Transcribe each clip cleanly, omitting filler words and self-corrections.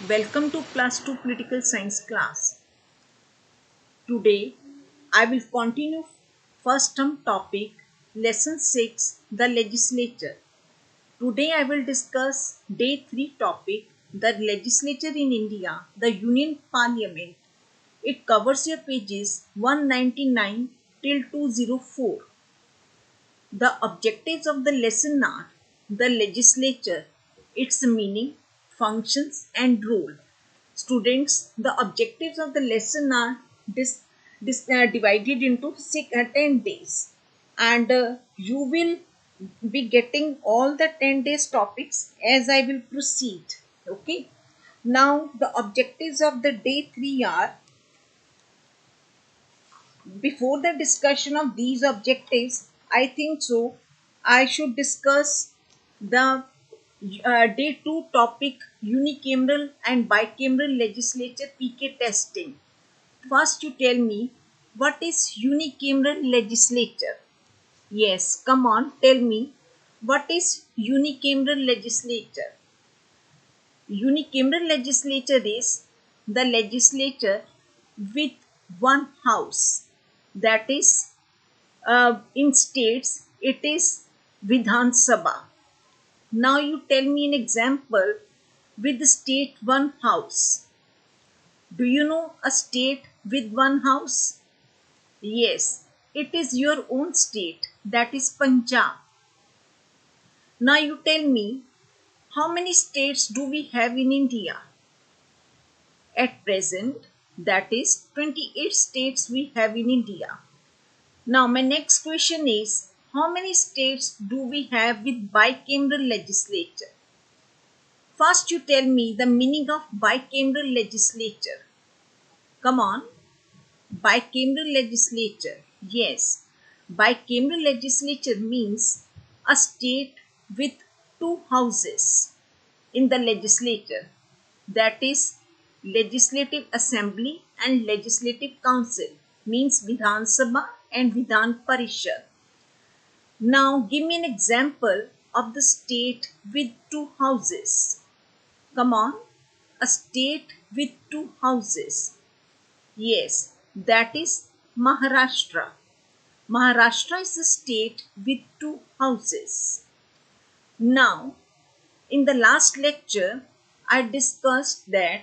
Welcome to Class 2 Political Science class. Today, I will continue first term topic, Lesson 6, the Legislature. Today, I will discuss Day 3 topic, the Legislature in India, the Union Parliament. It covers your pages 199 till 204. The objectives of the lesson are the legislature, its meaning, functions and role. Students, the objectives of the lesson are divided into 10 days, and you will be getting all the 10 days topics as I will proceed. Okay. Now the objectives of the day 3 are, before the discussion of these objectives, I think so I should discuss the day 2 topic, unicameral and bicameral legislature PK testing. First, you tell me, what is unicameral legislature? Yes, come on, tell me, what is unicameral legislature? Unicameral legislature is the legislature with one house. That is, in states, it is Vidhan Sabha. Now you tell me an example with the state one house. Do you know a state with one house? Yes, it is your own state, that is Punjab. Now you tell me, how many states do we have in India? At present, that is 28 states we have in India. Now my next question is, how many states do we have with bicameral legislature? First you tell me the meaning of bicameral legislature. Come on. Bicameral legislature. Yes. Bicameral legislature means a state with two houses in the legislature. That is Legislative Assembly and Legislative Council, means Vidhan Sabha and Vidhan Parishad. Now give me an example of the state with two houses. Come on, a state with two houses. Yes, that is Maharashtra. Maharashtra is a state with two houses. Now, in the last lecture, I discussed that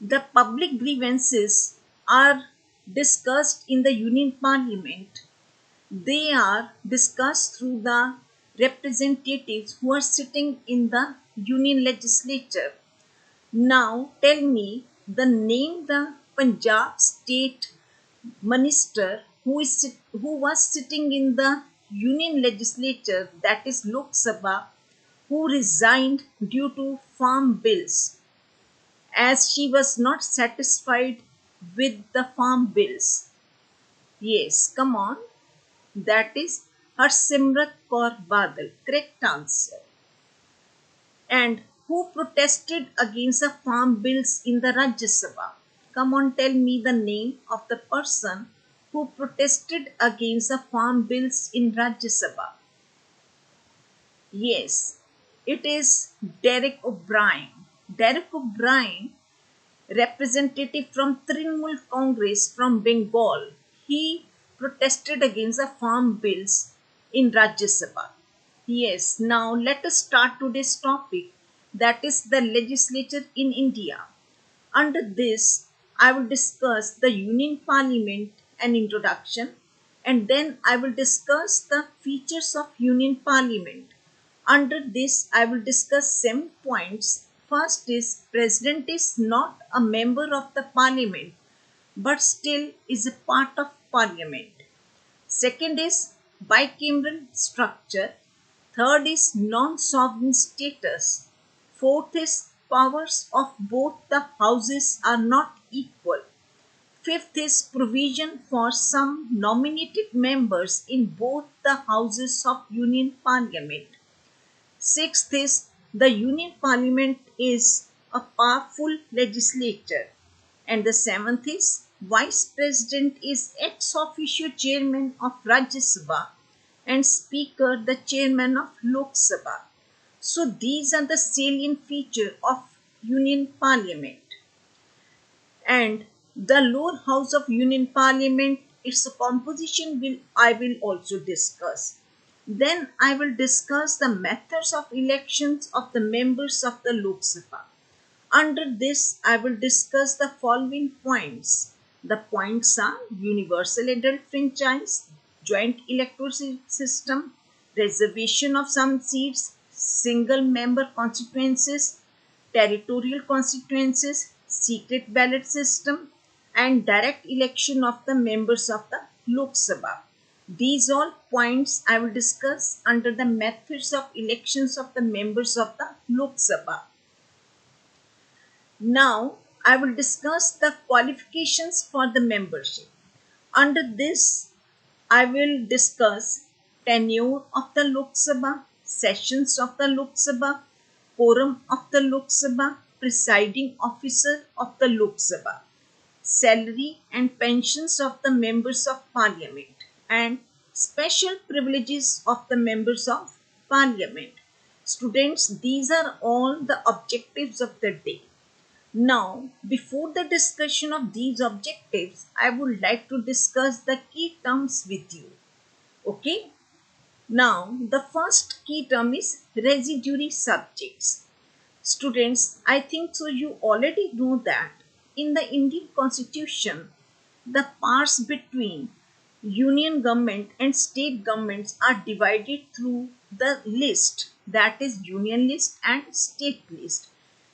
the public grievances are discussed in the Union Parliament. They are discussed through the representatives who are sitting in the Union Legislature. Now tell me the name the Punjab State Minister who was sitting in the Union Legislature, that is Lok Sabha, who resigned due to farm bills, as she was not satisfied with the farm bills. Yes, come on. That is Harsimrat Kaur Badal. Correct answer. And who protested against the farm bills in the Rajya Sabha? Come on, tell me the name of the person who protested against the farm bills in Rajya Sabha. Yes, it is Derek O'Brien. Derek O'Brien, representative from Trinamool Congress from Bengal, he protested against the farm bills in Rajya Sabha. Yes, now let us start today's topic, that is the legislature in India. Under this, I will discuss the Union Parliament, an introduction, and then I will discuss the features of Union Parliament. Under this, I will discuss 7 points. First is, President is not a member of the Parliament, but still is a part of Parliament. Second is bicameral structure. Third is non-sovereign status. Fourth is powers of both the houses are not equal. Fifth is provision for some nominated members in both the houses of Union Parliament. Sixth is, the Union Parliament is a powerful legislature. And the seventh is, Vice President is ex officio chairman of Rajya Sabha and Speaker the chairman of Lok Sabha. So these are the salient features of Union Parliament. And the lower house of Union Parliament, its composition I will also discuss. Then I will discuss the methods of elections of the members of the Lok Sabha. Under this, I will discuss the following points. The points are universal adult franchise, joint electoral system, reservation of some seats, single member constituencies, territorial constituencies, secret ballot system, and direct election of the members of the Lok Sabha. These all points I will discuss under the methods of elections of the members of the Lok Sabha. Now, I will discuss the qualifications for the membership. Under this, I will discuss tenure of the Lok Sabha, sessions of the Lok Sabha, quorum of the Lok Sabha, presiding officer of the Lok Sabha, salary and pensions of the members of Parliament, and special privileges of the members of Parliament. Students, these are all the objectives of the day. Now, before the discussion of these objectives, I would like to discuss the key terms with you. Okay? Now, the first key term is residuary subjects. Students, I think so you already know that in the Indian Constitution, the powers between union government and state governments are divided through the list, that is union list and state list.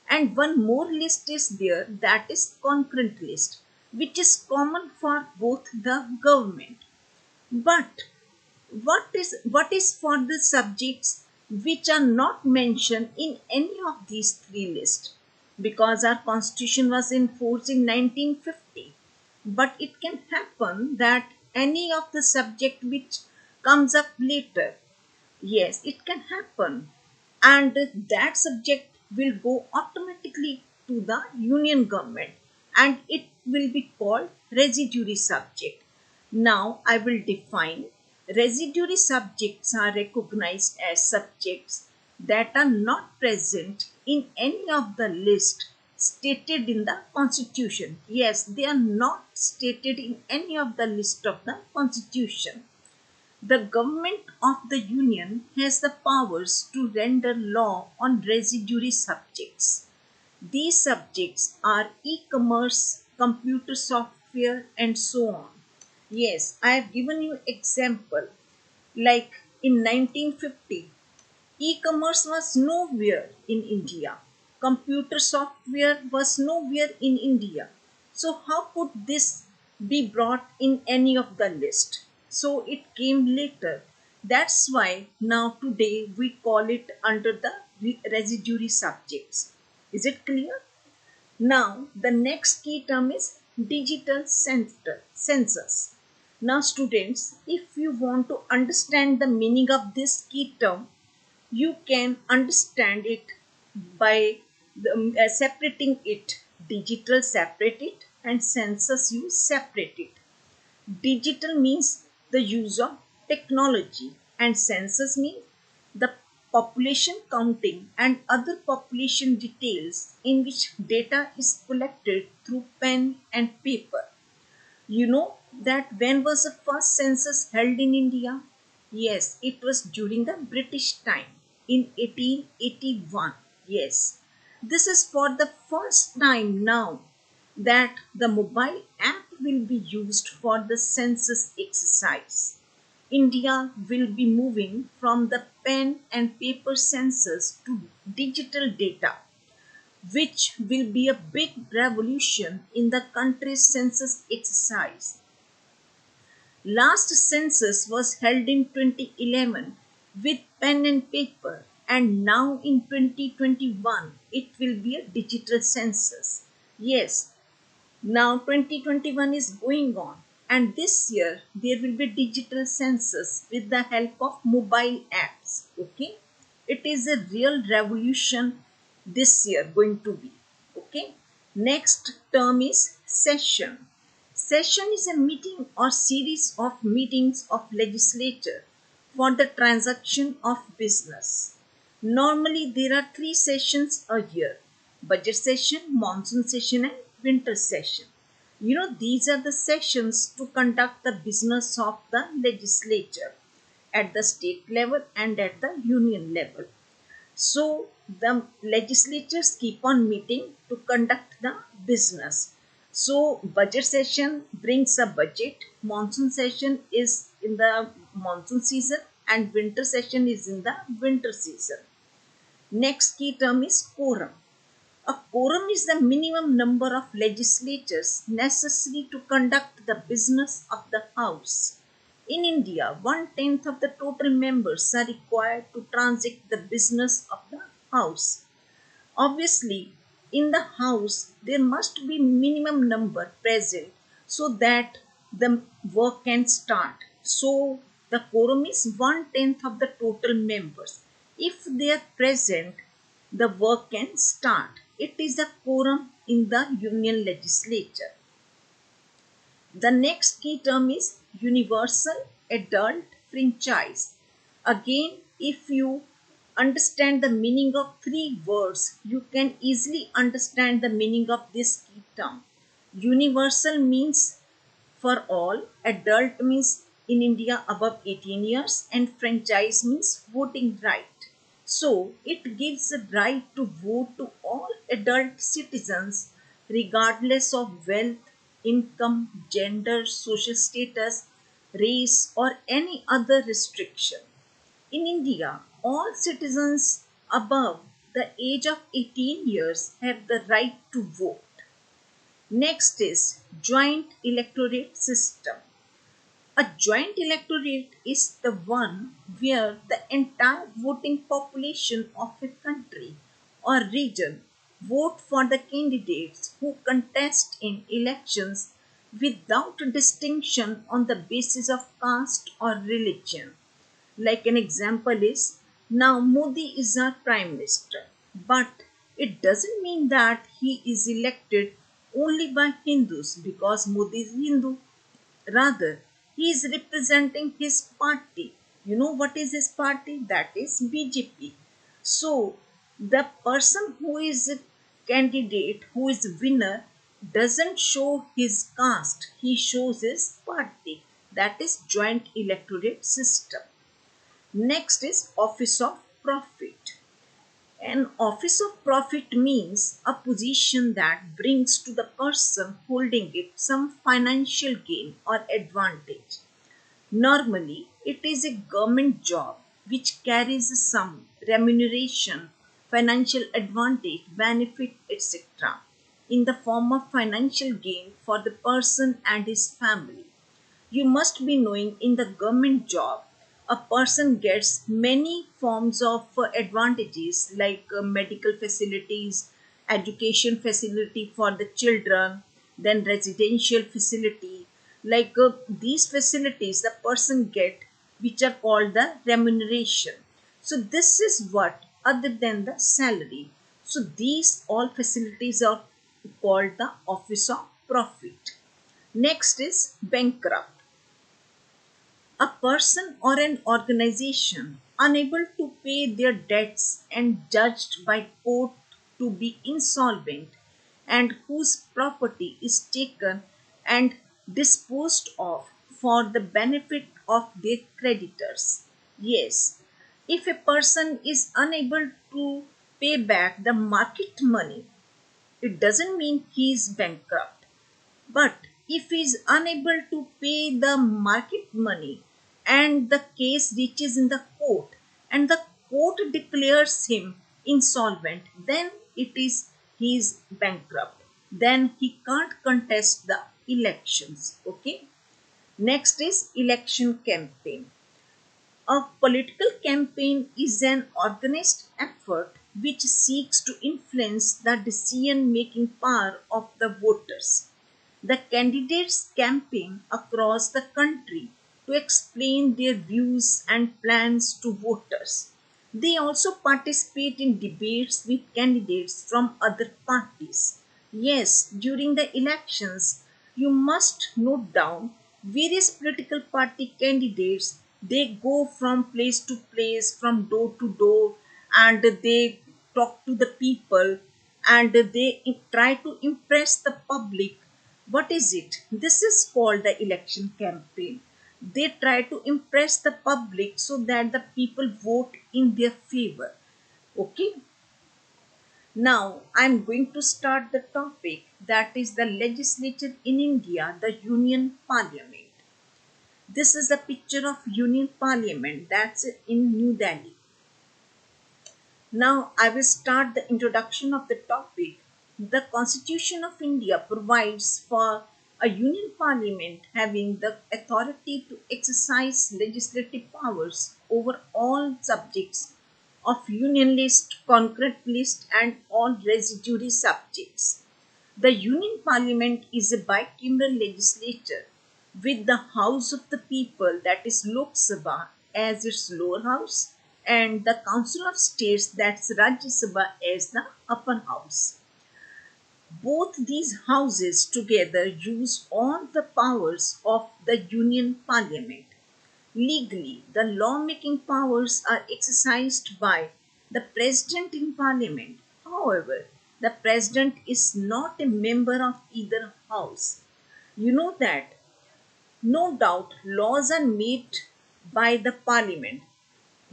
And one more list is there, that is concurrent list, which is common for both the government. But what is for the subjects which are not mentioned in any of these three lists? Because our constitution was in force in 1950. But it can happen that any of the subject which comes up later, yes, it can happen. And that subject will go automatically to the union government and it will be called residuary subject. Now I will define. Residuary subjects are recognized as subjects that are not present in any of the list stated in the constitution. Yes, they are not stated in any of the list of the constitution. The government of the union has the powers to render law on residuary subjects. These subjects are e-commerce, computer software, and so on. Yes, I have given you example. Like in 1950, e-commerce was nowhere in India. Computer software was nowhere in India. So how could this be brought in any of the list? So it came later. That's why now today we call it under the residuary subjects. Is it clear? Now the next key term is digital census. Now students, if you want to understand the meaning of this key term, you can understand it by separating it. Digital separate it and census you separate it. Digital means the use of technology and census means the population counting and other population details in which data is collected through pen and paper. You know that when was the first census held in India? Yes, it was during the British time in 1881. Yes, this is for the first time now that the mobile app will be used for the census exercise. India will be moving from the pen and paper census to digital data, which will be a big revolution in the country's census exercise. Last census was held in 2011 with pen and paper, and now in 2021 it will be a digital census. Yes, now 2021 is going on, and this year there will be digital census with the help of mobile apps. Okay, it is a real revolution this year going to be. Okay, next term is session. Session is a meeting or series of meetings of legislature for the transaction of business. Normally there are 3 sessions a year. budget session, monsoon session, and winter session. These are the sessions to conduct the business of the legislature at the state level and at the union level. So the legislatures keep on meeting to conduct the business. So budget session brings a budget, monsoon session is in the monsoon season, and winter session is in the winter season. Next key term is quorum. A quorum is the minimum number of legislators necessary to conduct the business of the House. In India, 1/10 of the total members are required to transact the business of the House. Obviously, in the House, there must be minimum number present so that the work can start. So, the quorum is 1/10 of the total members. If they are present, the work can start. It is a quorum in the union legislature. The next key term is universal adult franchise. Again, if you understand the meaning of three words, you can easily understand the meaning of this key term. Universal means for all, adult means in India above 18 years, and franchise means voting right. So, it gives the right to vote to all adult citizens regardless of wealth, income, gender, social status, race, or any other restriction. In India, all citizens above the age of 18 years have the right to vote. Next is joint electorate system. A joint electorate is the one where the entire voting population of a country or region vote for the candidates who contest in elections without distinction on the basis of caste or religion. Like an example is, now Modi is our Prime Minister, but it doesn't mean that he is elected only by Hindus because Modi is Hindu. Rather, he is representing his party. You know what is his party? That is BJP. So, the person who is a candidate, who is winner, doesn't show his caste. He shows his party. That is joint electorate system. Next is office of profit. An office of profit means a position that brings to the person holding it some financial gain or advantage. Normally, it is a government job which carries some remuneration, financial advantage, benefit, etc. in the form of financial gain for the person and his family. You must be knowing in the government job, a person gets many forms of advantages like medical facilities, education facility for the children, then residential facility. Like these facilities the person get, which are called the remuneration. So this is what other than the salary. So these all facilities are called the office of profit. Next is bankrupt. A person or an organization unable to pay their debts and judged by court to be insolvent and whose property is taken and disposed of for the benefit of their creditors. Yes, if a person is unable to pay back the market money, it doesn't mean he is bankrupt. But if he is unable to pay the market money and the case reaches in the court and the court declares him insolvent, then it is he is bankrupt. Then he can't contest the elections. Okay. Next is election campaign. A political campaign is an organized effort which seeks to influence the decision making power of the voters. The candidates campaign across the country to explain their views and plans to voters. They also participate in debates with candidates from other parties. Yes, during the elections, you must note down various political party candidates. They go from place to place, from door to door, and they talk to the people, and they try to impress the public. What is it? This is called the election campaign. They try to impress the public so that the people vote in their favor. Okay, now I'm going to start the topic, that is the legislature in India, the Union Parliament. This is a picture of Union Parliament that's in New Delhi. Now I will start the introduction of the topic. The Constitution of India provides for a union parliament having the authority to exercise legislative powers over all subjects of union list, concurrent list, and all residuary subjects. The Union Parliament is a bicameral legislature with the House of the People, that is Lok Sabha, as its lower house, and the Council of States, that's Rajya Sabha, as the upper house. Both these houses together use all the powers of the Union Parliament. Legally, the lawmaking powers are exercised by the President in Parliament. However, the President is not a member of either house. You know that. No doubt, laws are made by the Parliament.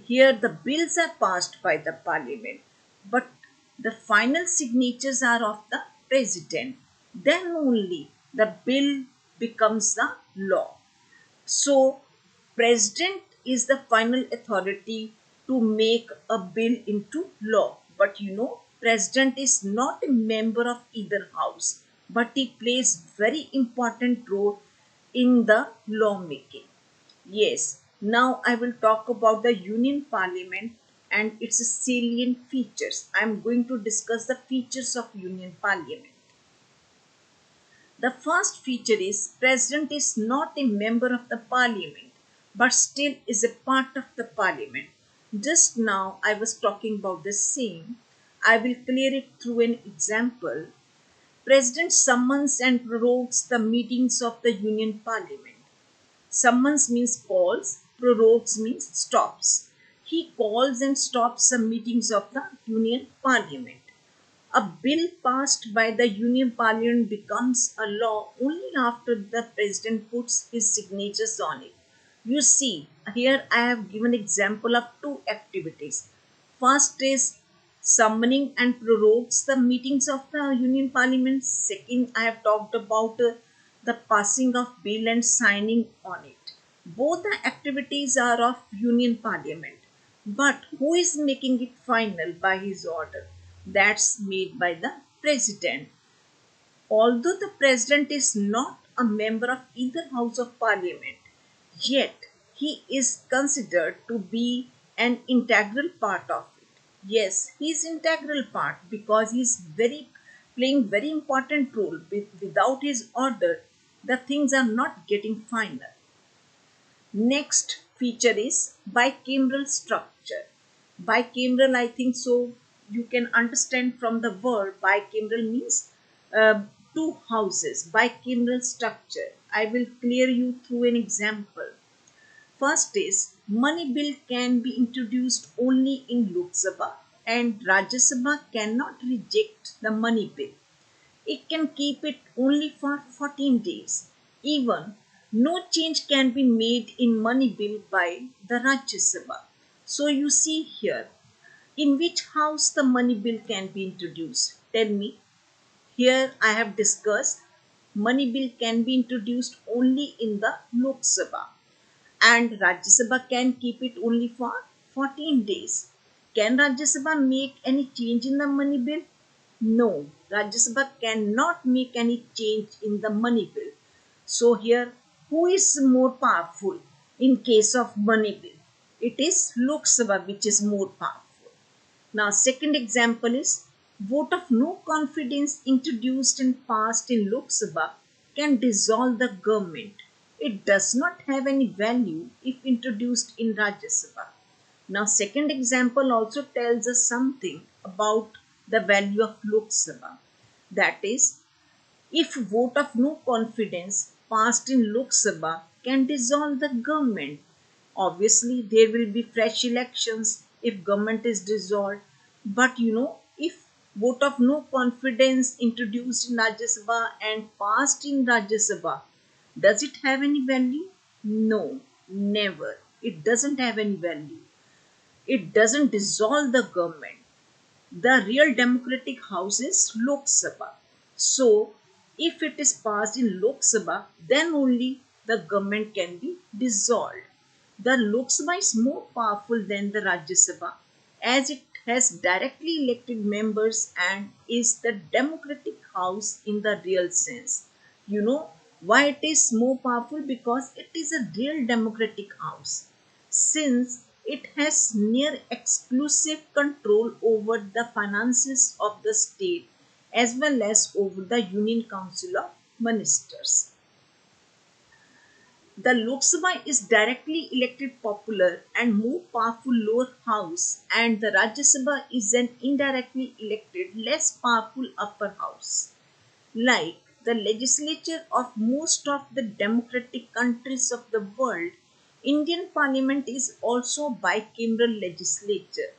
Here, the bills are passed by the Parliament, but the final signatures are of the President. Then only the bill becomes the law. So, President is the final authority to make a bill into law. But President is not a member of either house, but he plays very important role in the lawmaking. Yes, now I will talk about the Union Parliament and its salient features. I am going to discuss the features of Union Parliament. The first feature is President is not a member of the Parliament, but still is a part of the Parliament. Just now I was talking about the same. I will clear it through an example. President summons and prorogues the meetings of the Union Parliament. Summons means calls, prorogues means stops. He calls and stops the meetings of the Union Parliament. A bill passed by the Union Parliament becomes a law only after the President puts his signatures on it. You see, here I have given example of two activities. First is summoning and prorogues the meetings of the Union Parliament. Second, I have talked about the passing of bill and signing on it. Both the activities are of Union Parliament. But who is making it final by his order? That's made by the President. Although the President is not a member of either House of Parliament, yet he is considered to be an integral part of it. Yes, he is integral part because he is playing very important role. Without his order, the things are not getting final. Next feature is bicameral structure. Bicameral, I think so you can understand from the word bicameral means two houses. Bicameral structure. I will clear you through an example. First is money bill can be introduced only in Lok Sabha and Rajya Sabha cannot reject the money bill. It can keep it only for 14 days. Even no change can be made in money bill by the Rajya Sabha. So you see here, in which house the money bill can be introduced? Tell me. Here I have discussed money bill can be introduced only in the Lok Sabha and Rajya Sabha can keep it only for 14 days. Can Rajya Sabha make any change in the money bill? No, Rajya Sabha cannot make any change in the money bill. So here, who is more powerful in case of money bill? It is Lok Sabha which is more powerful. Now, second example is vote of no confidence introduced and passed in Lok Sabha can dissolve the government. It does not have any value if introduced in Rajya Sabha. Now, second example also tells us something about the value of Lok Sabha. That is, if vote of no confidence passed in Lok Sabha can dissolve the government. Obviously, there will be fresh elections if government is dissolved. But if Vote of no confidence introduced in Rajya Sabha and passed in Rajya Sabha. Does it have any value? No, never. It doesn't have any value. It doesn't dissolve the government. The real democratic house is Lok Sabha. So, if it is passed in Lok Sabha, then only the government can be dissolved. The Lok Sabha is more powerful than the Rajya Sabha as it has directly elected members and is the democratic house in the real sense. You know why it is more powerful? Because it is a real democratic house. Since it has near exclusive control over the finances of the state as well as over the Union Council of Ministers. The Lok Sabha is directly elected popular and more powerful lower house, and the Rajya Sabha is an indirectly elected less powerful upper house. Like the legislature of most of the democratic countries of the world, Indian Parliament is also bicameral legislature.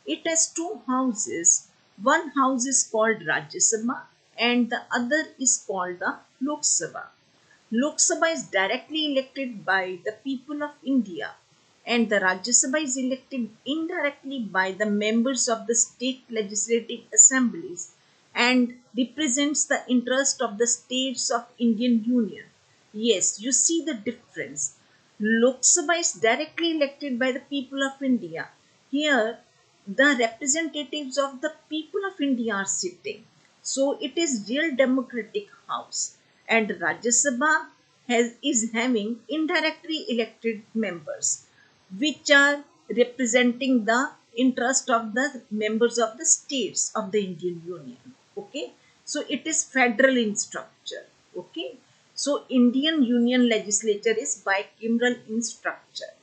It has two houses. One house is called Rajya Sabha and the other is called the Lok Sabha. Lok Sabha is directly elected by the people of India and the Rajya Sabha is elected indirectly by the members of the state legislative assemblies and represents the interest of the states of Indian Union. Yes, you see the difference. Lok Sabha is directly elected by the people of India. Here, the representatives of the people of India are sitting. So it is real democratic house. And Rajya Sabha is having indirectly elected members, which are representing the interest of the members of the states of the Indian Union. Okay, so it is federal in structure. Okay, so Indian Union legislature is bicameral in structure.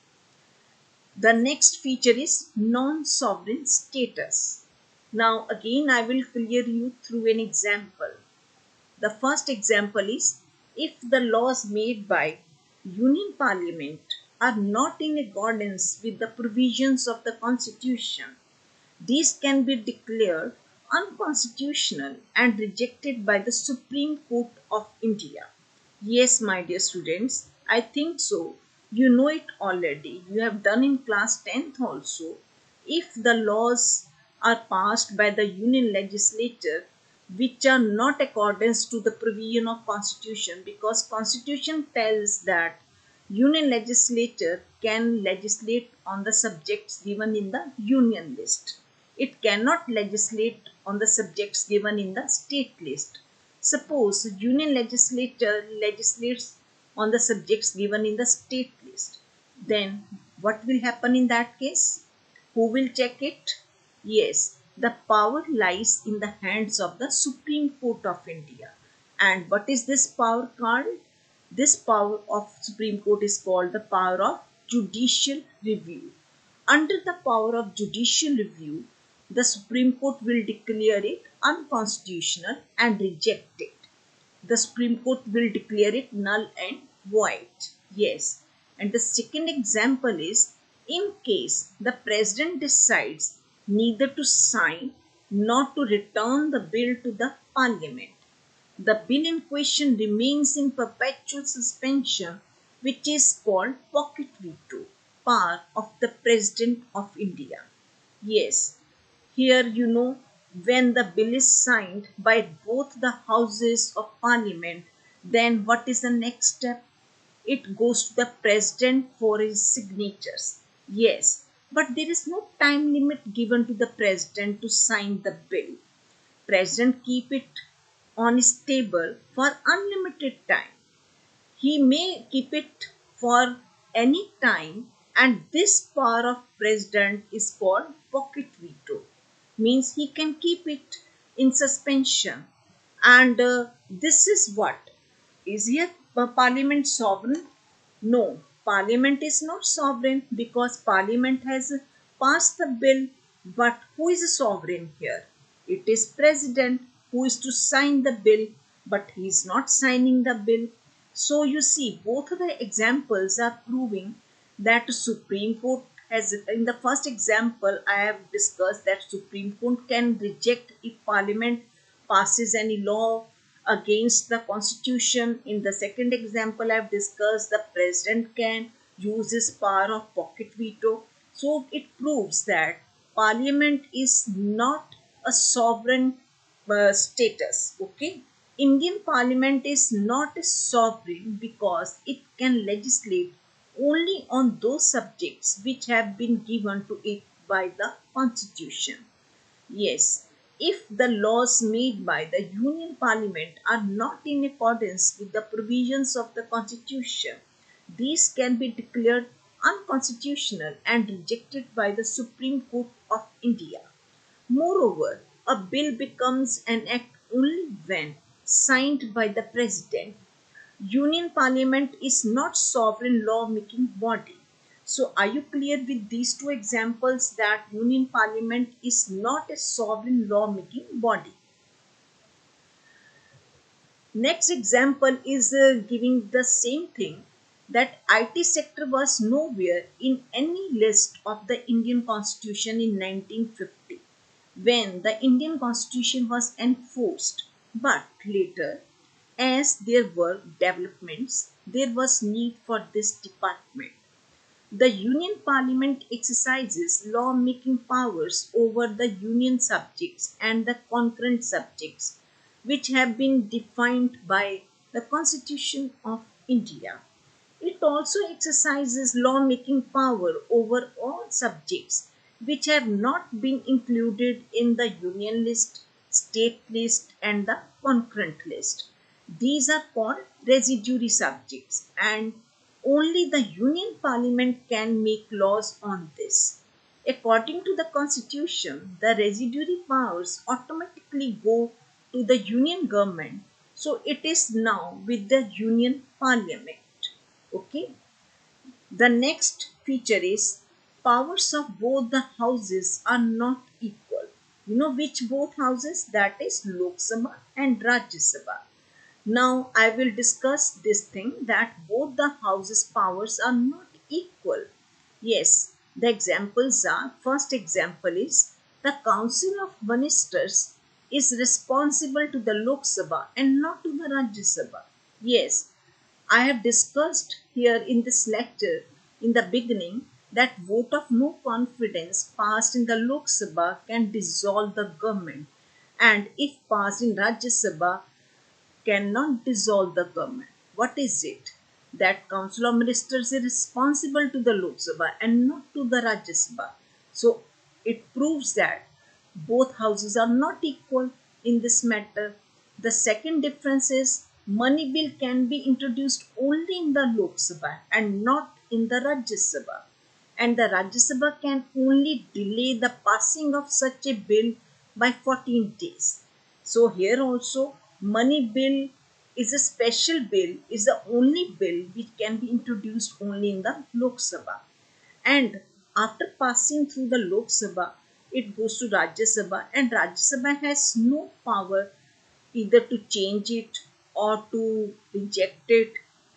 The next feature is non-sovereign status. Now again I will clear you through an example. The first example is if the laws made by Union Parliament are not in accordance with the provisions of the Constitution, these can be declared unconstitutional and rejected by the Supreme Court of India. Yes, my dear students, I think so. You know it already. You have done in class 10th also. If the laws are passed by the Union Legislature which are not accordance to the provision of Constitution, because Constitution tells that Union Legislature can legislate on the subjects given in the Union list. It cannot legislate on the subjects given in the state list. Suppose Union Legislature legislates on the subjects given in the state list. Then what will happen in that case? Who will check it? Yes, the power lies in the hands of the Supreme Court of India. And what is this power called? This power of Supreme Court is called the power of judicial review. Under the power of judicial review, the Supreme Court will declare it unconstitutional and reject it. The Supreme Court will declare it null and void. Yes. And the second example is in case the President decides neither to sign nor to return the bill to the Parliament, the bill in question remains in perpetual suspension, which is called pocket veto, power of the President of India. Yes, here when the bill is signed by both the houses of Parliament, then what is the next step? It goes to the President for his signatures. Yes, but there is no time limit given to the President to sign the bill. President keep it on his table for unlimited time. He may keep it for any time, and this power of President is called pocket veto. Means he can keep it in suspension. And this is what? Is here Parliament sovereign? No, Parliament is not sovereign because Parliament has passed the bill. But who is sovereign here? It is President who is to sign the bill, but he is not signing the bill. So you see, both of the examples are proving that Supreme Court as in the first example I have discussed that Supreme Court can reject if Parliament passes any law against the Constitution. In the second example I have discussed the President can use his power of pocket veto. So it proves that Parliament is not a sovereign status. Okay, Indian Parliament is not a sovereign because it can legislate only on those subjects which have been given to it by the Constitution. Yes, if the laws made by the Union Parliament are not in accordance with the provisions of the Constitution, these can be declared unconstitutional and rejected by the Supreme Court of India. Moreover, a bill becomes an act only when signed by the President. Union Parliament is not sovereign law-making body. So are you clear with these two examples that Union Parliament is not a sovereign law-making body? Next example is giving the same thing, that IT sector was nowhere in any list of the Indian Constitution in 1950 when the Indian Constitution was enforced. But later, as there were developments, there was need for this department. The Union Parliament exercises law-making powers over the Union subjects and the concurrent subjects, which have been defined by the Constitution of India. It also exercises law-making power over all subjects which have not been included in the Union list, state list, and the concurrent list. These are called residuary subjects, and only the Union Parliament can make laws on this. According to the Constitution, the residuary powers automatically go to the Union government, so it is now with the Union Parliament. Okay. The next feature is powers of both the houses are not equal. You know which both houses? That is Lok Sabha and Rajya Sabha. Now I will discuss this thing that both the houses' powers are not equal. Yes, the examples are, first example is the Council of Ministers is responsible to the Lok Sabha and not to the Rajya Sabha. Yes, I have discussed here in this lecture in the beginning that vote of no confidence passed in the Lok Sabha can dissolve the government, and if passed in Rajya Sabha cannot dissolve the government. What is it? That Council of Ministers is responsible to the Lok Sabha and not to the Rajya Sabha. So it proves that both houses are not equal in this matter. The second difference is money bill can be introduced only in the Lok Sabha and not in the Rajya Sabha. And the Rajya Sabha can only delay the passing of such a bill by 14 days. So here also money bill is a special bill, is the only bill which can be introduced only in the Lok Sabha. And after passing through the Lok Sabha, it goes to Rajya Sabha, and Rajya Sabha has no power either to change it or to reject it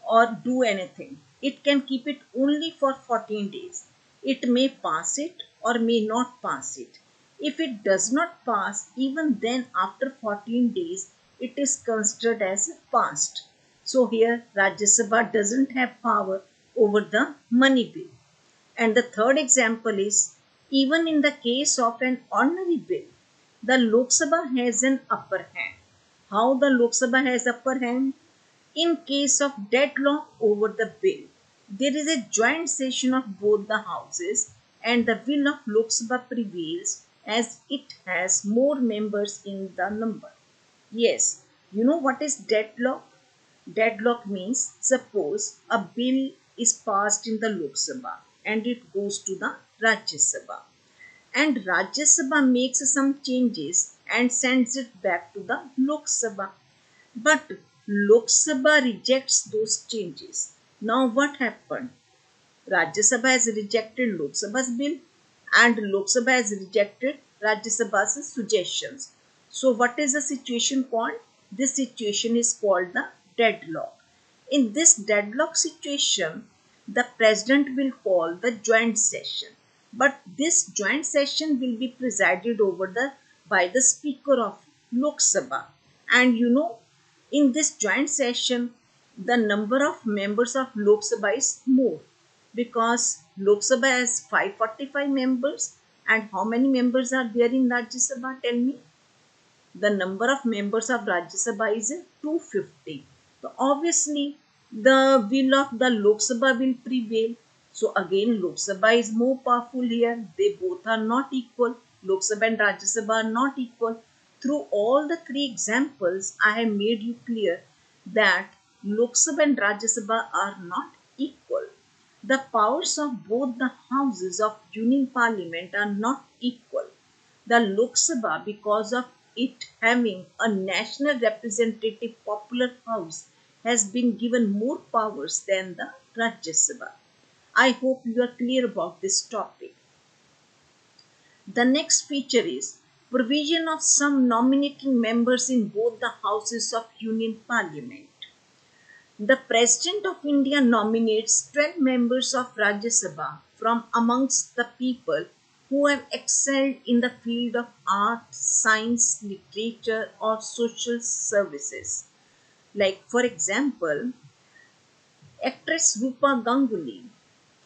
or do anything. It can keep it only for 14 days. It may pass it or may not pass it. If it does not pass, even then after 14 days, it is considered as passed. So here Rajya Sabha doesn't have power over the money bill. And the third example is, even in the case of an ordinary bill, the Lok Sabha has an upper hand. How the Lok Sabha has upper hand? In case of deadlock over the bill, there is a joint session of both the houses and the will of Lok Sabha prevails as it has more members in the number. Yes, you know what is deadlock? Deadlock means suppose a bill is passed in the Lok Sabha and it goes to the Rajya Sabha, and Rajya Sabha makes some changes and sends it back to the Lok Sabha. But Lok Sabha rejects those changes. Now what happened? Rajya Sabha has rejected Lok Sabha's bill and Lok Sabha has rejected Rajya Sabha's suggestions. So what is the situation called? This situation is called the deadlock. In this deadlock situation, the President will call the joint session But this joint session will be presided over by the Speaker of Lok Sabha. And in this joint session, the number of members of Lok Sabha is more, because Lok Sabha has 545 members. And how many members are there in Rajya Sabha? Tell me. The number of members of Rajya Sabha is 250. So obviously the will of the Lok Sabha will prevail. So again Lok Sabha is more powerful here. They both are not equal. Lok Sabha and Rajya Sabha are not equal. Through all the three examples, I have made you clear that Lok Sabha and Rajya Sabha are not equal. The powers of both the houses of Union Parliament are not equal. The Lok Sabha, because of it having a national representative popular house, has been given more powers than the Rajya Sabha. I hope you are clear about this topic. The next feature is provision of some nominating members in both the houses of Union Parliament. The President of India nominates 12 members of Rajya Sabha from amongst the people who have excelled in the field of art, science, literature, or social services. Like, for example, actress Rupa Ganguly,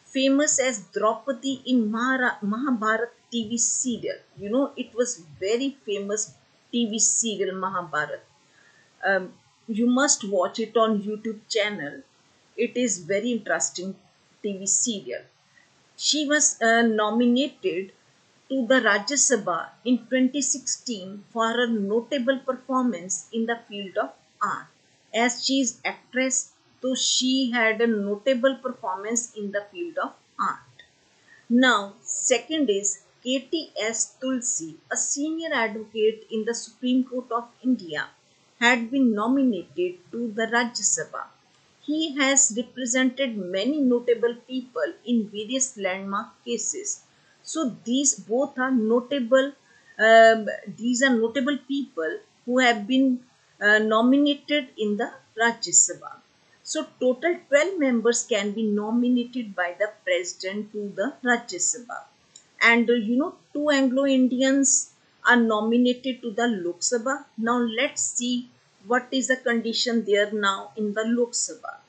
famous as Draupadi in Mahabharat TV serial. It was very famous TV serial Mahabharat. um, you must watch it on YouTube channel. It is very interesting TV serial. She was nominated to the Rajya Sabha in 2016 for her notable performance in the field of art. As she is actress, so she had a notable performance in the field of art. Now, second is KTS Tulsi, a senior advocate in the Supreme Court of India, had been nominated to the Rajya Sabha. He has represented many notable people in various landmark cases. So these both are notable. These are notable people who have been nominated in the Rajya Sabha. So total 12 members can be nominated by the president to the Rajya Sabha. And two Anglo-Indians are nominated to the Lok Sabha. Now let's see what is the condition there now in the Lok Sabha.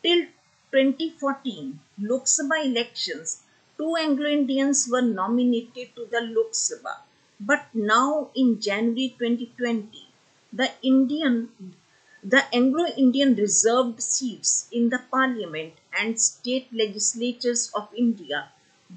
Till 2014 Lok Sabha elections, two Anglo-Indians were nominated to the Lok Sabha. But now in January 2020, the Anglo-Indian reserved seats in the Parliament and state legislatures of India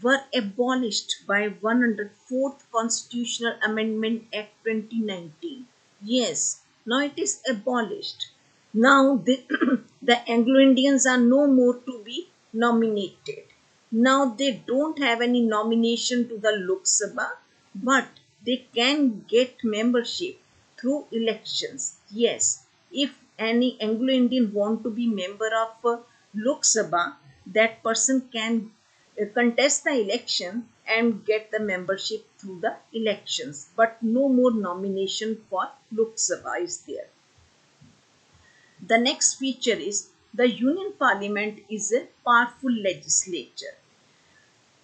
were abolished by 104th Constitutional Amendment Act 2019. Yes, now it is abolished. Now the Anglo-Indians are no more to be nominated. Now they don't have any nomination to the Lok Sabha, but they can get membership through elections. Yes, if any Anglo-Indian want to be member of Lok Sabha, that person can contest the election and get the membership through the elections. But no more nomination for Lok Sabha is there. The next feature is the Union Parliament is a powerful legislature.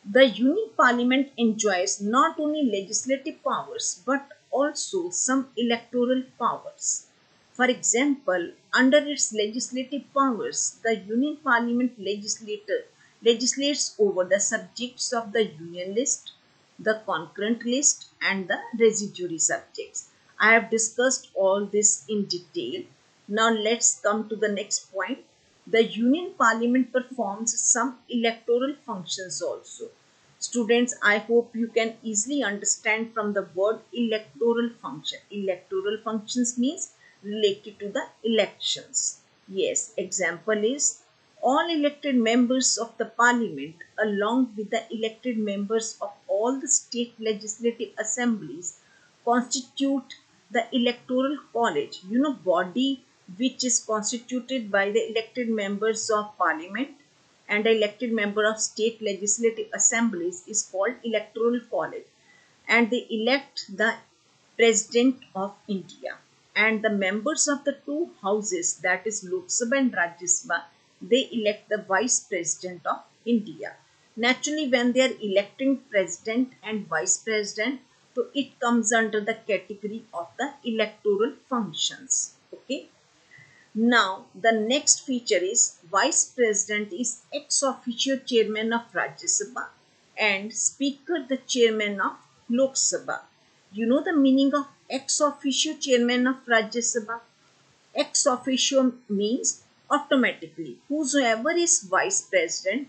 The Union Parliament enjoys not only legislative powers but also some electoral powers. For example, under its legislative powers, the Union Parliament legislates over the subjects of the Union list, the concurrent list, and the residuary subjects. I have discussed all this in detail. Now let's come to the next point. The Union Parliament performs some electoral functions also. Students, I hope you can easily understand from the word electoral function. Electoral functions means related to the elections. Yes, example is all elected members of the Parliament along with the elected members of all the state legislative assemblies constitute the electoral college, body which is constituted by the elected members of Parliament and an elected member of state legislative assemblies is called electoral college, and they elect the president of India, and the members of the two houses, that is Lok Sabha and Rajya Sabha, they elect the vice president of India. Naturally, when they are electing president and vice president, so it comes under the category of the electoral functions. Okay. Now, the next feature is Vice President is ex officio chairman of Rajya Sabha and Speaker the chairman of Lok Sabha. You know the meaning of ex officio chairman of Rajya Sabha? Ex officio means automatically. Whosoever is Vice President,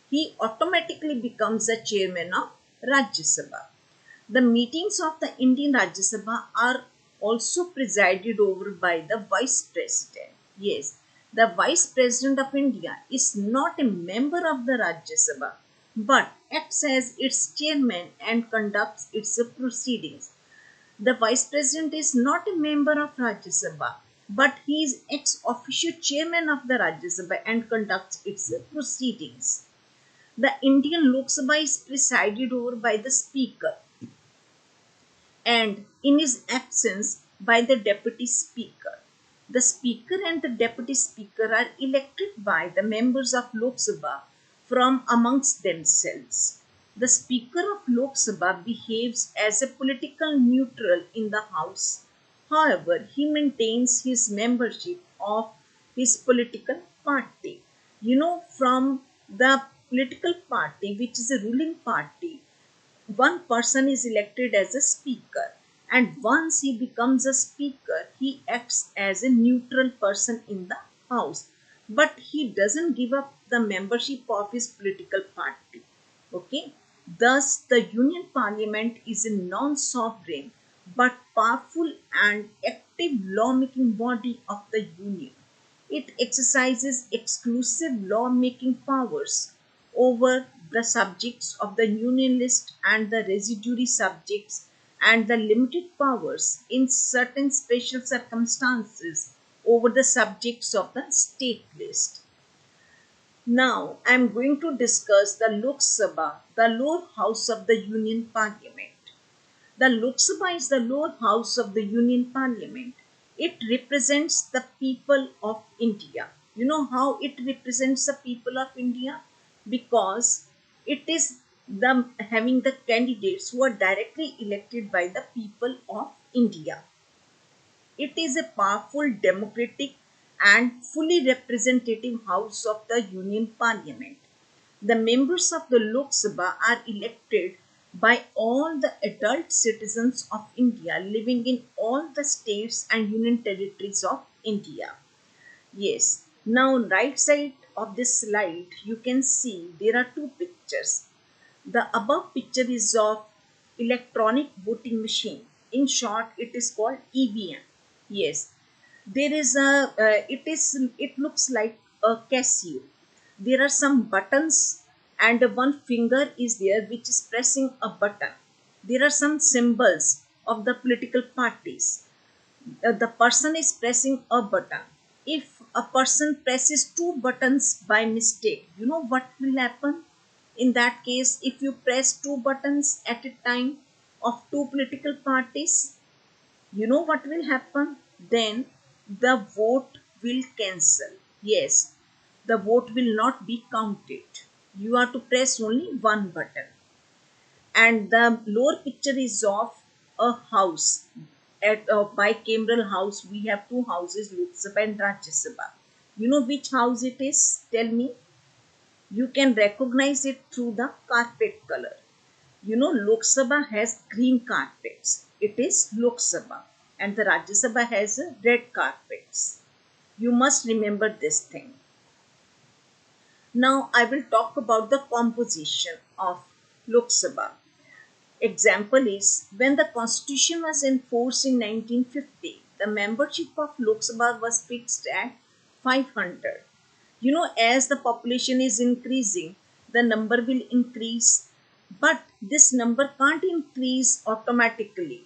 he automatically becomes the chairman of Rajya Sabha. The meetings of the Indian Rajya Sabha are also presided over by the Vice President. Yes, the Vice President of India is not a member of the Rajya Sabha but acts as its chairman and conducts its proceedings. The Vice President is not a member of Rajya Sabha but he is ex officio chairman of the Rajya Sabha and conducts its proceedings. The Indian Lok Sabha is presided over by the Speaker and in his absence by the Deputy Speaker. The Speaker and the Deputy Speaker are elected by the members of Lok Sabha from amongst themselves. The Speaker of Lok Sabha behaves as a political neutral in the House. However, he maintains his membership of his political party. You know, from the political party, which is a ruling party, one person is elected as a speaker, and once he becomes a speaker he acts as a neutral person in the house, but he doesn't give up the membership of his political party. Okay, thus the union parliament is a non-sovereign but powerful and active lawmaking body of the union. It exercises exclusive lawmaking powers over the subjects of the union list and the residuary subjects, and the limited powers in certain special circumstances over the subjects of the state list. Now I am going to discuss the Lok Sabha, the lower house of the Union Parliament. The Lok Sabha is the lower house of the Union Parliament. It represents the people of India. You know how it represents the people of India? Because it is having the candidates who are directly elected by the people of India. It is a powerful, democratic, and fully representative house of the Union Parliament. The members of the Lok Sabha are elected by all the adult citizens of India living in all the states and union territories of India. Yes, now right side of this slide you can see there are two pictures. The above picture is of electronic voting machine. In short, it is called EVM. Yes, there is a it looks like a Casio. There are some buttons and one finger is there which is pressing a button. There are some symbols of the political parties. The person is pressing a button. If a person presses two buttons by mistake, you know what will happen? In that case, if you press two buttons at a time of two political parties, you know what will happen? Then the vote will cancel. Yes, the vote will not be counted. You have to press only one button. And the lower picture is of a house. At a bicameral house, we have two houses, Lok Sabha and Rajya Sabha. You know which house it is? Tell me. You can recognize it through the carpet color. You know, Lok Sabha has green carpets. It is Lok Sabha. And the Rajya Sabha has red carpets. You must remember this thing. Now I will talk about the composition of Lok Sabha. Example is when the constitution was enforced in 1950, the membership of Lok Sabha was fixed at 500. You know, as the population is increasing, the number will increase, but this number can't increase automatically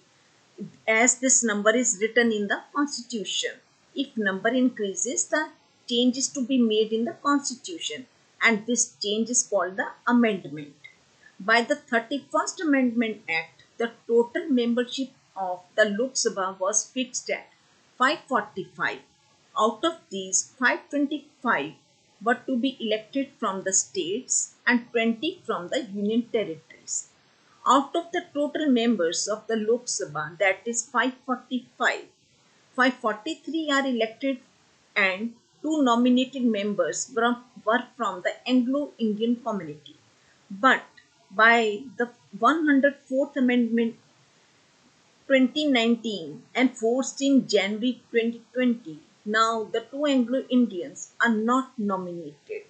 as this number is written in the constitution. If number increases, the change is to be made in the constitution, and this change is called the amendment. By the 31st Amendment Act, the total membership of the Lok Sabha was fixed at 545. Out of these, 525 were to be elected from the states and 20 from the union territories. Out of the total members of the Lok Sabha, that is 545, 543 are elected and two nominated members were from the Anglo-Indian community. But by the 104th Amendment 2019 enforced in January 2020, now the two Anglo-Indians are not nominated.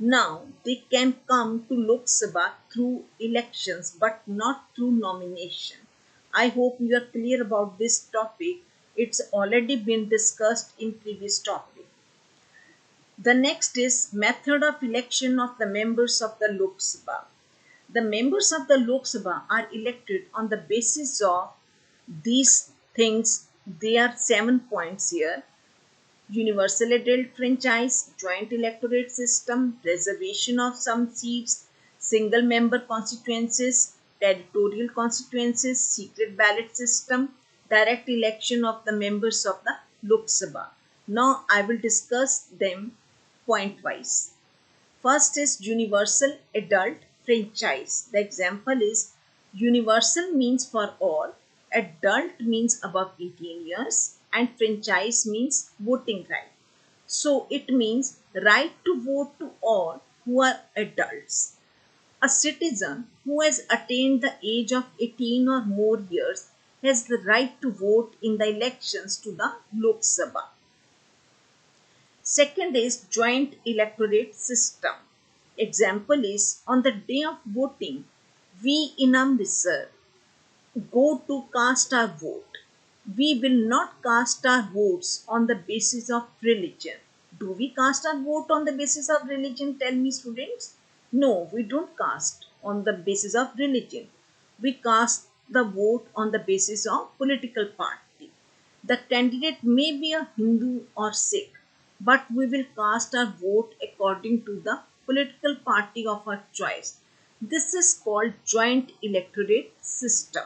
Now they can come to Lok Sabha through elections but not through nomination. I hope you are clear about this topic. It's already been discussed in previous topic. The next is method of election of the members of the Lok Sabha. The members of the Lok Sabha are elected on the basis of these things. There are 7 points here: universal adult franchise, joint electorate system, reservation of some seats, single member constituencies, territorial constituencies, secret ballot system, direct election of the members of the Lok Sabha. Now I will discuss them point wise. First is universal adult franchise. The example is universal means for all, adult means above 18 years, and franchise means voting right. So it means right to vote to all who are adults. A citizen who has attained the age of 18 or more years has the right to vote in the elections to the Lok Sabha. Second is joint electorate system. Example is on the day of voting, we in Amritsar go to cast our vote. We will not cast our votes on the basis of religion. Do we cast our vote on the basis of religion? Tell me, students. No, we don't cast on the basis of religion. We cast the vote on the basis of political party. The candidate may be a Hindu or Sikh, but we will cast our vote according to the political party of our choice. This is called joint electorate system.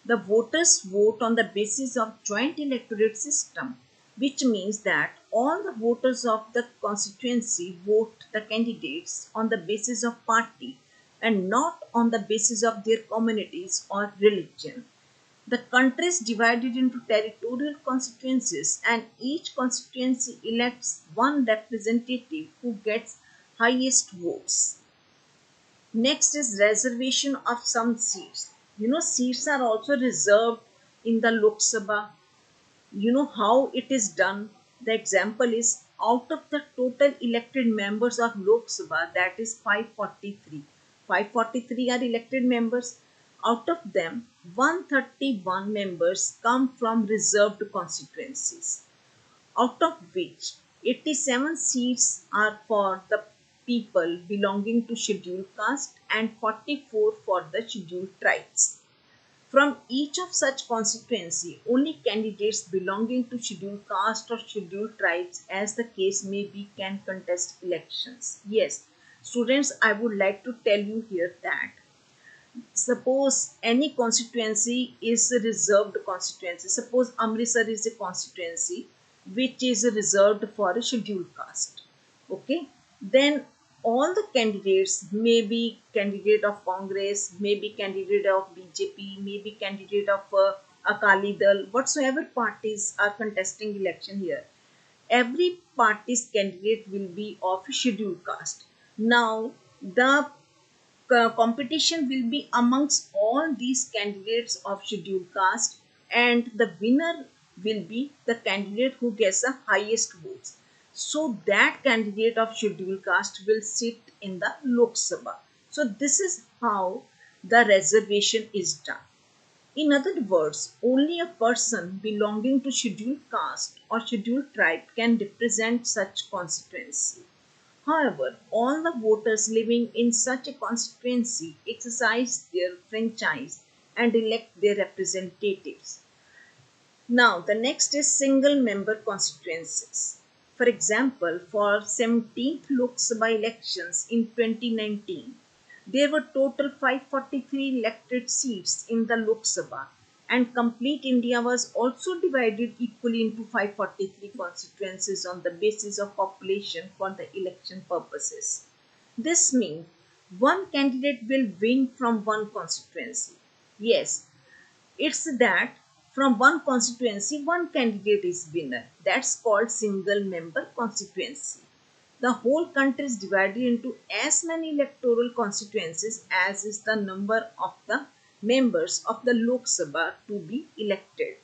The voters vote on the basis of joint electorate system, which means that all the voters of the constituency vote the candidates on the basis of party and not on the basis of their communities or religion. The country is divided into territorial constituencies and each constituency elects one representative who gets highest votes. Next is reservation of some seats. Seats are also reserved in the Lok Sabha. You know how it is done. The example is out of the total elected members of Lok Sabha, that is 543. 543 are elected members. Out of them, 131 members come from reserved constituencies, out of which 87 seats are for the people belonging to scheduled caste and 44 for the scheduled tribes. From each of such constituency, only candidates belonging to scheduled caste or scheduled tribes, as the case may be, can contest elections. Yes, students, I would like to tell you here that suppose any constituency is a reserved constituency. Suppose Amritsar is a constituency which is reserved for a scheduled caste. Okay, then all the candidates may be candidate of Congress, may be candidate of BJP, may be candidate of Akali Dal, whatsoever parties are contesting election here. Every party's candidate will be of scheduled caste. Now the competition will be amongst all these candidates of scheduled caste, and the winner will be the candidate who gets the highest votes. So that candidate of scheduled caste will sit in the Lok Sabha. So this is how the reservation is done. In other words, only a person belonging to scheduled caste or scheduled tribe can represent such constituency. However, all the voters living in such a constituency exercise their franchise and elect their representatives. Now, the next is single member constituencies. For example, for 17th Lok Sabha elections in 2019, there were total 543 elected seats in the Lok Sabha and complete India was also divided equally into 543 constituencies on the basis of population for the election purposes. This means one candidate will win from one constituency. Yes, it's that from one constituency, one candidate is winner. That's called single member constituency. The whole country is divided into as many electoral constituencies as is the number of the members of the Lok Sabha to be elected.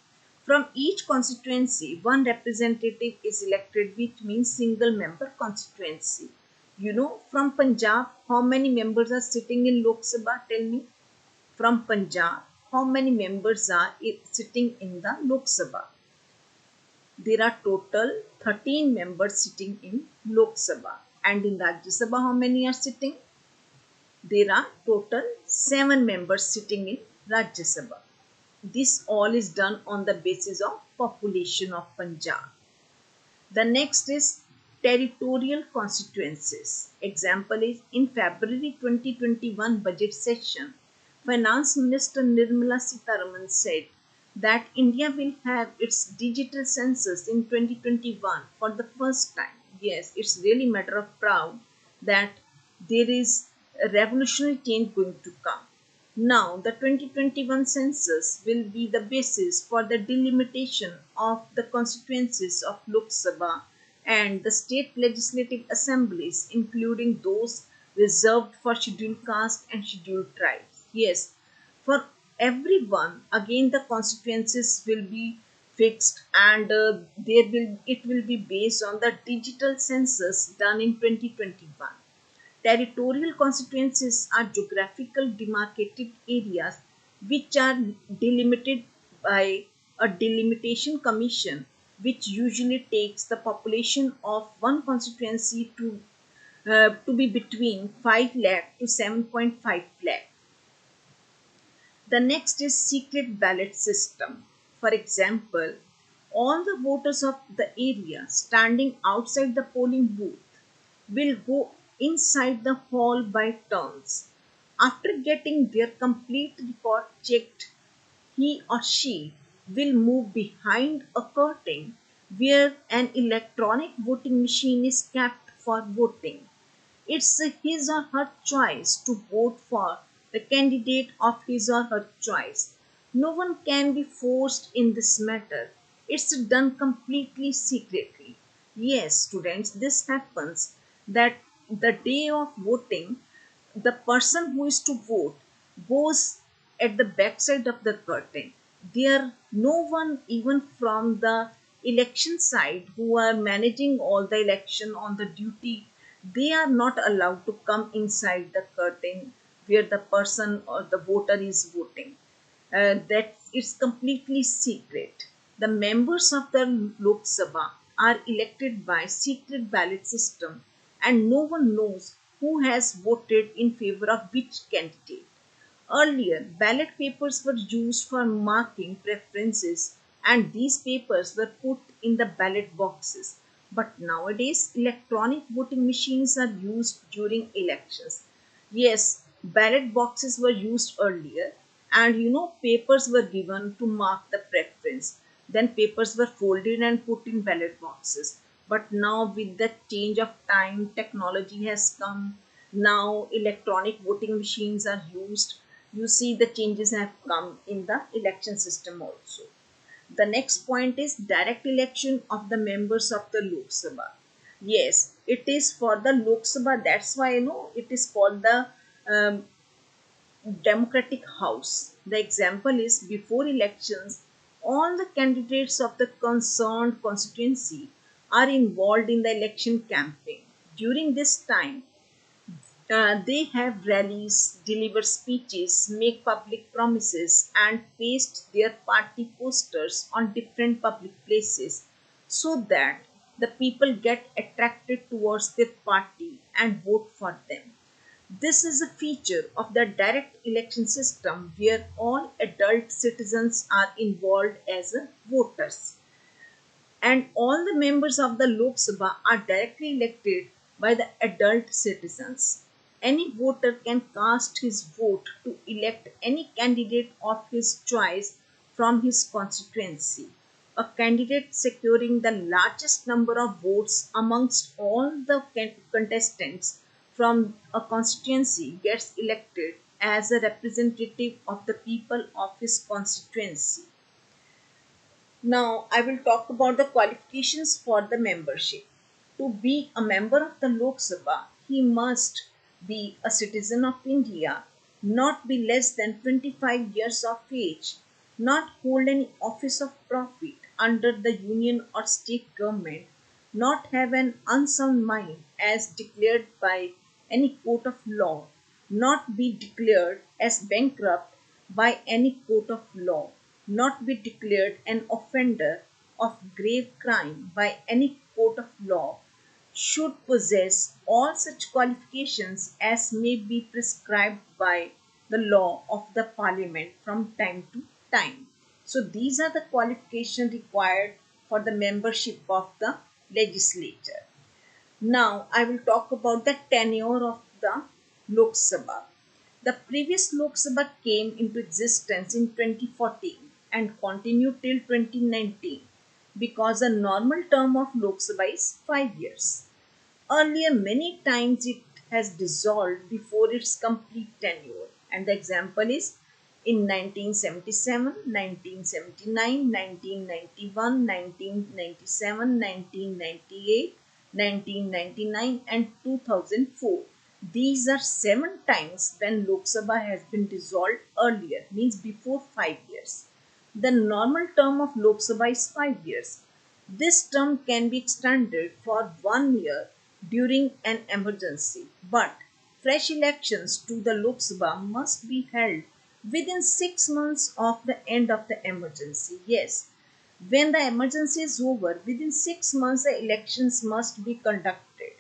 From each constituency, one representative is elected, which means single member constituency. From Punjab, how many members are sitting in Lok Sabha? Tell me. From Punjab, how many members are sitting in the Lok Sabha? There are total 13 members sitting in Lok Sabha. And in Rajya Sabha, how many are sitting? There are total 7 members sitting in Rajya Sabha. This all is done on the basis of population of Punjab. The next is territorial constituencies. Example is in February 2021 budget session, Finance Minister Nirmala Sitharaman said that India will have its digital census in 2021 for the first time. Yes, it's really matter of proud that there is a revolutionary change going to come. Now, the 2021 census will be the basis for the delimitation of the constituencies of Lok Sabha and the state legislative assemblies, including those reserved for scheduled caste and scheduled tribes. Yes, for everyone, again the constituencies will be fixed, and it will be based on the digital census done in 2021. Territorial constituencies are geographical demarcated areas which are delimited by a delimitation commission, which usually takes the population of one constituency to be between 5 lakh to 7.5 lakh. The next is secret ballot system. For example, all the voters of the area standing outside the polling booth will go inside the hall by turns. After getting their complete record checked, he or she will move behind a curtain where an electronic voting machine is kept for voting. It's his or her choice to vote for the candidate of his or her choice. No one can be forced in this matter. It's done completely secretly. Yes, students, this happens that the day of voting, the person who is to vote goes at the backside of the curtain. There no one even from the election side who are managing all the election on the duty, they are not allowed to come inside the curtain where the person or the voter is voting. That is completely secret. The members of the Lok Sabha are elected by secret ballot system, and no one knows who has voted in favor of which candidate. Earlier, ballot papers were used for marking preferences, and these papers were put in the ballot boxes. But nowadays, electronic voting machines are used during elections. Yes, ballot boxes were used earlier, and papers were given to mark the preference. Then papers were folded and put in ballot boxes. But now, with the change of time, technology has come. Now, electronic voting machines are used. You see, the changes have come in the election system also. The next point is direct election of the members of the Lok Sabha. Yes, it is for the Lok Sabha. That's why it is called the democratic house. The example is before elections, all the candidates of the concerned constituency are involved in the election campaign. During this time, they have rallies, deliver speeches, make public promises, and paste their party posters on different public places so that the people get attracted towards their party and vote for them. This is a feature of the direct election system where all adult citizens are involved as voters, and all the members of the Lok Sabha are directly elected by the adult citizens. Any voter can cast his vote to elect any candidate of his choice from his constituency. A candidate securing the largest number of votes amongst all the contestants from a constituency gets elected as a representative of the people of his constituency. Now, I will talk about the qualifications for the membership. To be a member of the Lok Sabha, he must be a citizen of India, not be less than 25 years of age, not hold any office of profit under the union or state government, not have an unsound mind as declared by any court of law, not be declared as bankrupt by any court of law, not be declared an offender of grave crime by any court of law, should possess all such qualifications as may be prescribed by the law of the parliament from time to time. So these are the qualifications required for the membership of the legislature. Now I will talk about the tenure of the Lok Sabha. The previous Lok Sabha came into existence in 2014 and continued till 2019 because the normal term of Lok Sabha is 5 years. Earlier, many times it has dissolved before its complete tenure, and the example is in 1977, 1979, 1991, 1997, 1998, 1999, and 2004. These are 7 times when Lok Sabha has been dissolved earlier, means before 5 years. The normal term of Lok Sabha is 5 years. This term can be extended for 1 year during an emergency, but fresh elections to the Lok Sabha must be held within 6 months of the end of the emergency. Yes, when the emergency is over, within 6 months the elections must be conducted.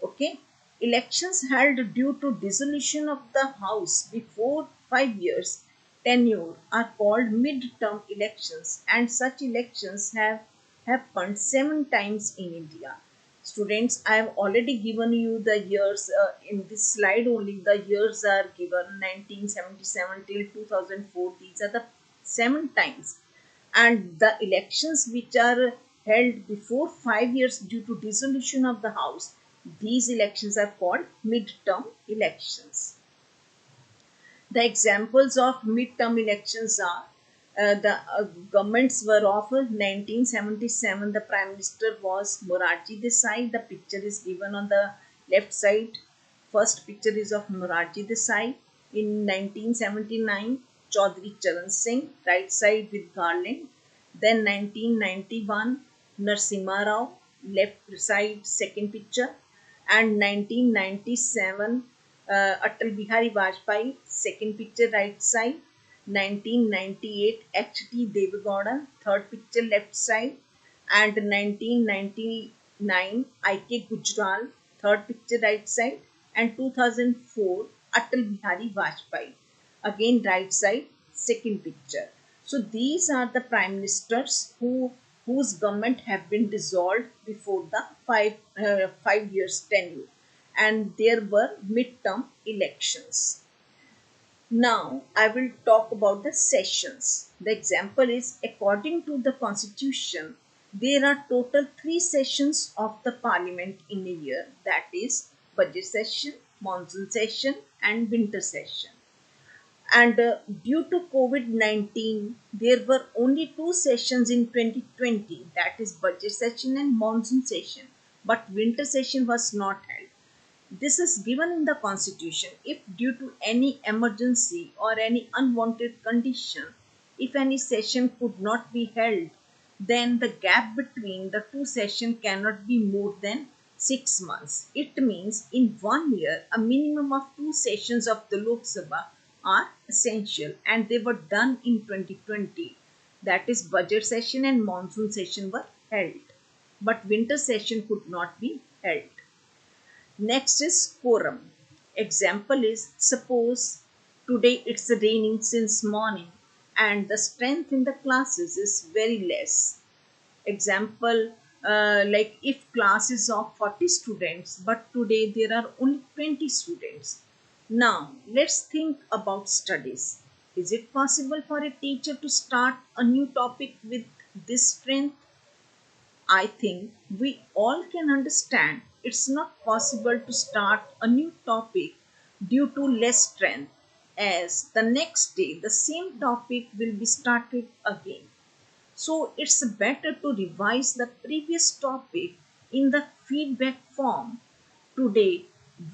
Okay, elections held due to dissolution of the house before 5 years tenure are called mid-term elections, and such elections have happened 7 times in India. Students, I have already given you the years in this slide. Only the years are given: 1977 till 2004. These are the 7 times, and the elections which are held before 5 years due to dissolution of the house, these elections are called mid-term elections. The examples of mid-term elections are the governments were of 1977. The Prime Minister was Morarji Desai. The picture is given on the left side. First picture is of Morarji Desai. In 1979, Chaudhry Charan Singh, right side with Garland. Then 1991, Narasimha Rao, left side, second picture. And 1997, Atal Bihari Vajpayee, second picture, right side. 1998, H.T. Devegowda, third picture, left side. And 1999, I.K. Gujral, third picture, right side. And 2004, Atal Bihari Vajpayee, again right side, second picture. So these are the prime ministers whose government have been dissolved before the 5 years tenure, and there were mid-term elections. Now I will talk about the sessions. The example is, according to the constitution, there are total 3 sessions of the parliament in a year, that is budget session, monsoon session and winter session. And due to COVID-19, there were only 2 sessions in 2020, that is budget session and monsoon session, but winter session was not held. This is given in the constitution. If due to any emergency or any unwanted condition, if any session could not be held, then the gap between the 2 sessions cannot be more than 6 months. It means in 1 year, a minimum of 2 sessions of the Lok Sabha are essential, and they were done in 2020. That is, budget session and monsoon session were held, but winter session could not be held. Next is quorum. Example is, suppose today it's raining since morning and the strength in the classes is very less. Example, like if class is of 40 students, but today there are only 20 students. Now let's think about studies. Is it possible for a teacher to start a new topic with this strength? I think we all can understand it's not possible to start a new topic due to less strength, as the next day the same topic will be started again. So it's better to revise the previous topic in the feedback form today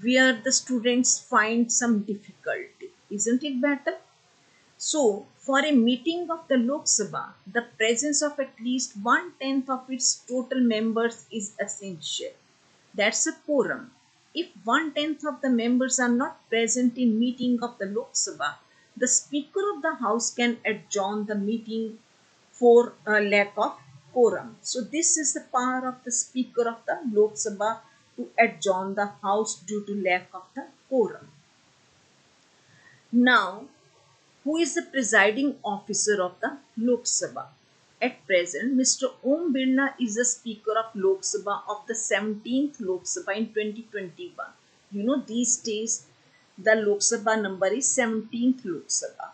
where the students find some difficulty. Isn't it better? So, for a meeting of the Lok Sabha, the presence of at least one-tenth of its total members is essential. That's a quorum. If one-tenth of the members are not present in meeting of the Lok Sabha, the Speaker of the House can adjourn the meeting for a lack of quorum. So, this is the power of the Speaker of the Lok Sabha to adjourn the House due to lack of the quorum. Now, who is the presiding officer of the Lok Sabha? At present, Mr. Om Birla is the Speaker of Lok Sabha of the 17th Lok Sabha in 2021. These days the Lok Sabha number is 17th Lok Sabha.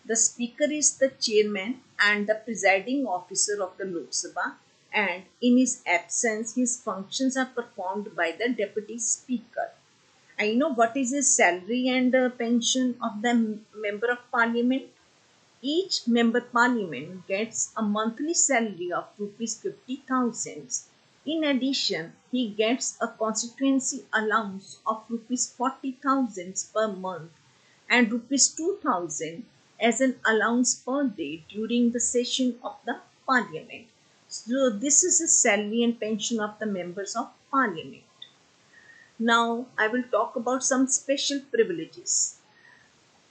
The Speaker is the chairman and the presiding officer of the Lok Sabha, and in his absence, his functions are performed by the Deputy Speaker. I know what is his salary and pension of the member of parliament. Each member parliament gets a monthly salary of rupees 50,000. In addition, he gets a constituency allowance of rupees 40,000 per month and rupees 2,000 as an allowance per day during the session of the parliament. So this is the salary and pension of the members of parliament. Now I will talk about some special privileges.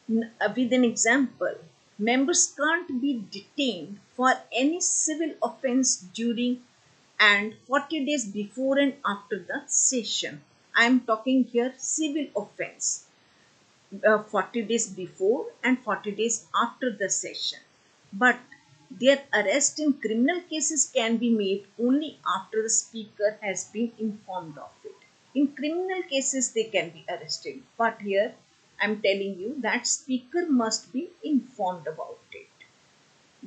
With an example, members can't be detained for any civil offence during and 40 days before and after the session. I am talking here civil offence. 40 days before and 40 days after the session. But their arrest in criminal cases can be made only after the speaker has been informed of it. In criminal cases, they can be arrested. But here, I am telling you that speaker must be informed about it.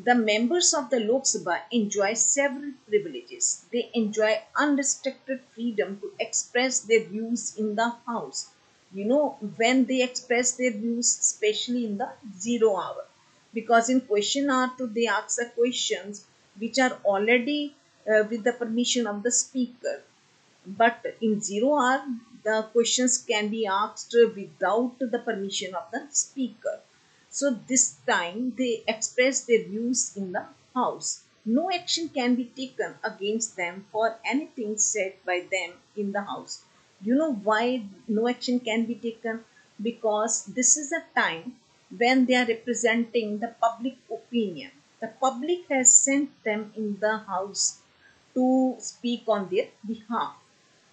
The members of the Lok Sabha enjoy several privileges. They enjoy unrestricted freedom to express their views in the House. When they express their views, especially in the 0 hour. Because in question hour, they ask the questions which are already with the permission of the speaker. But in 0 hour, the questions can be asked without the permission of the speaker. So this time they express their views in the House. No action can be taken against them for anything said by them in the House. You know why no action can be taken? Because this is a time when they are representing the public opinion. The public has sent them in the House to speak on their behalf.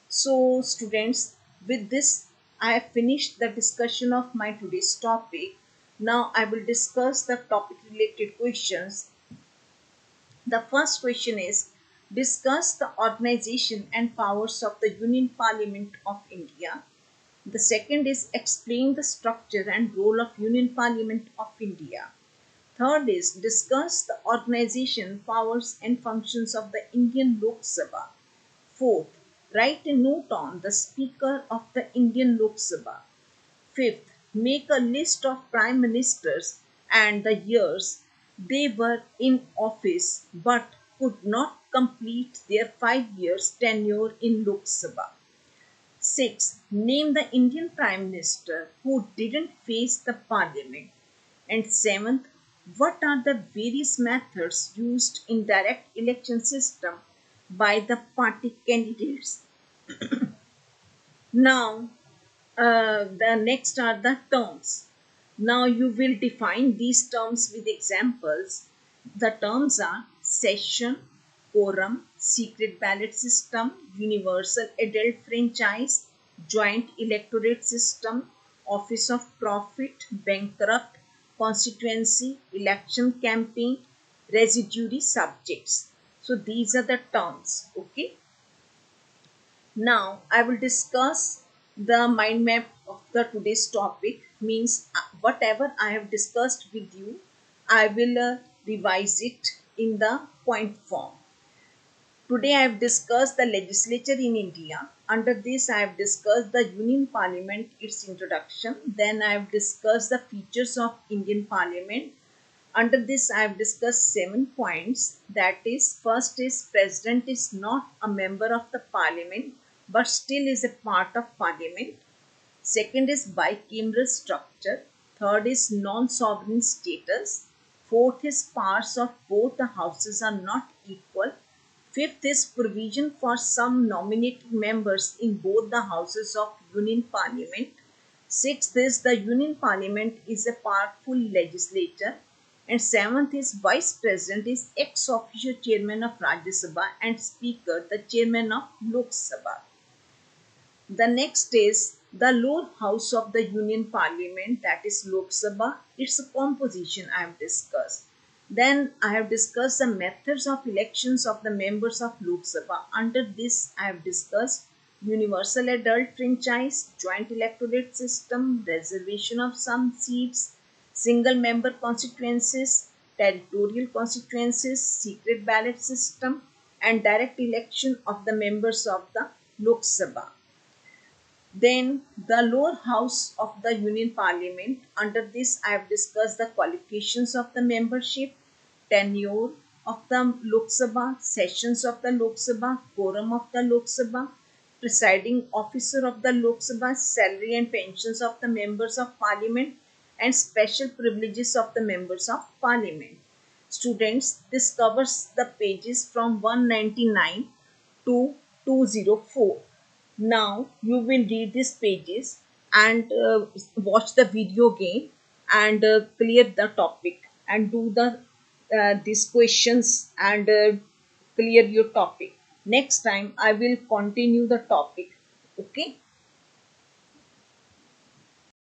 So students, with this I have finished the discussion of my today's topic. Now I will discuss the topic related questions. The first question is, discuss the organization and powers of the Union Parliament of India. The second is, explain the structure and role of Union Parliament of India. Third is, discuss the organization, powers and functions of the Indian Lok Sabha. Fourth, write a note on the Speaker of the Indian Lok Sabha. Fifth, make a list of Prime Ministers and the years they were in office but could not complete their 5 years tenure in Lok Sabha. 6. Name the Indian Prime Minister who didn't face the Parliament. And 7th, what are the various methods used in direct election system by the party candidates? Now, the next are the terms. Now you will define these terms with examples. The terms are session, quorum, secret ballot system, universal adult franchise, joint electorate system, office of profit, bankrupt, constituency, election campaign, residuary subjects. So these are the terms. Okay. Now I will discuss the mind map of the today's topic. means whatever I have discussed with you, I will revise it in the point form. Today I have discussed the legislature in India. Under this I have discussed the Union Parliament, its introduction. Then I have discussed the features of Indian Parliament. Under this I have discussed 7 points. That is, first is President is not a member of the Parliament but still is a part of Parliament. Second is bicameral structure. Third is non-sovereign status. Fourth is powers of both the houses are not equal. Fifth is provision for some nominating members in both the houses of Union Parliament. Sixth is the Union Parliament is a powerful legislature. And seventh is Vice President is ex officio chairman of Rajya Sabha and Speaker the chairman of Lok Sabha. The next is the lower house of the Union Parliament, that is Lok Sabha. Its composition I have discussed. Then I have discussed the methods of elections of the members of Lok Sabha. Under this I have discussed universal adult franchise, joint electorate system, reservation of some seats, single member constituencies, territorial constituencies, secret ballot system, and direct election of the members of the Lok Sabha. Then the lower house of the Union Parliament. Under this I have discussed the qualifications of the membership, tenure of the Lok Sabha, sessions of the Lok Sabha, quorum of the Lok Sabha, presiding officer of the Lok Sabha, salary and pensions of the members of Parliament, and special privileges of the members of Parliament. Students, this covers the pages from 199 to 204. Now you will read these pages and watch the video again and clear the topic and do the these questions and clear your topic. Next time I will continue the topic. Okay.